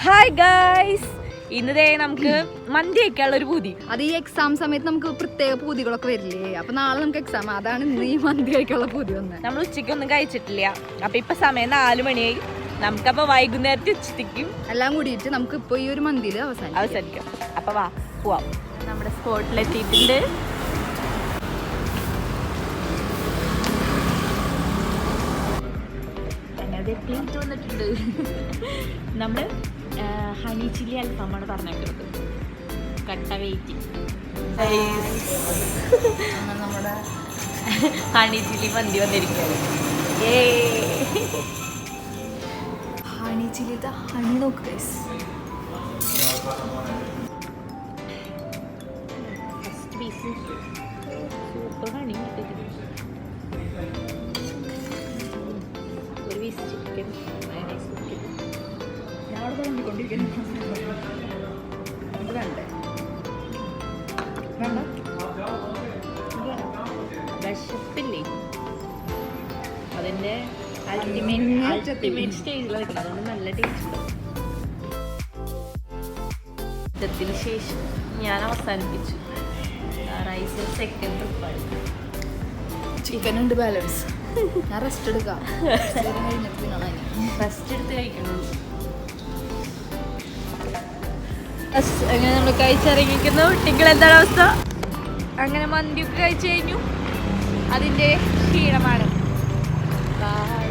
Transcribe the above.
Hi guys, ഇന്നതേ നമുക്ക് മന്തി കഴിക്കാനുള്ള ഒരു പൂതി. അത് ഈ എക്സാം സമയത്ത് നമുക്ക് പ്രത്യേക പൂതികളൊക്കെ വരില്ലേ? അപ്പൊ നാളെ നമുക്ക് എക്സാം, അതാണ് ഇന്ന് ഈ മന്തി കഴിക്കാനുള്ള പൂതി വന്നത്. നമ്മൾ ഉച്ചയ്ക്കൊന്നും കഴിച്ചിട്ടില്ല. അപ്പൊ ഇപ്പൊ സമയം 4 മണിയായി. നമുക്കപ്പൊ വൈകുന്നേരത്തെ ഉച്ചയ്ക്കും എല്ലാം കൂടിയിട്ട് നമുക്ക് ഇപ്പൊ ഈ ഒരു മന്തിയിൽ അവസാനിക്കാം. അപ്പൊ വാ പോവാം. നമ്മുടെ സ്പോട്ടിലെത്തിയിട്ടുണ്ട്. പ്ലേറ്റ് വന്നിട്ടുണ്ട്. നമ്മൾ ഹണി ചില്ലി അൽഫാമാണ് പറഞ്ഞേക്കുന്നത്. കട്ട വെയിറ്റ് നമ്മുടെ ഹണി ചില്ലി മന്തി വന്നിരിക്കുകയാണ്. ഹണി ചില്ലി ഹണി നോക്ക് guys. First piece super honey കിട്ടിയിട്ടുണ്ട്. ഒരു പീസ് ചിക്കൻ മയണൈസ് ചിക്കൻ ഞാൻ അവിടെ പറഞ്ഞുകൊണ്ടിരിക്കുന്നു. ഇത് വേണ്ടേ? വിശപ്പില്ലേ, അതിൻ്റെ അൾട്ടിമേറ്റ് സ്റ്റേജിൽ നിൽക്കണം. അതുകൊണ്ട് നല്ല ടേസ്റ്റ് ഉണ്ടാവും. യുദ്ധത്തിന് ശേഷം ഞാൻ അവസാനിപ്പിച്ചു. റൈസ് സെക്കൻഡ് ട്രിപ്പാണ്. ചിക്കൻ ഉണ്ട് ബാലൻസ്. ഞാൻ റെസ്റ്റ് എടുക്കാം. റെസ്റ്റ് എടുത്ത് കഴിക്കണുള്ളൂ. അങ്ങനെ നമ്മൾ കഴിച്ചിറങ്ങിക്കുന്നു. ടിങ്കിൾ എന്താണ് അവസ്ഥ? അങ്ങനെ മന്തിയൊക്കെ കഴിച്ചു കഴിഞ്ഞു. അതിൻ്റെ ക്ഷീണമാണ്. ബൈ.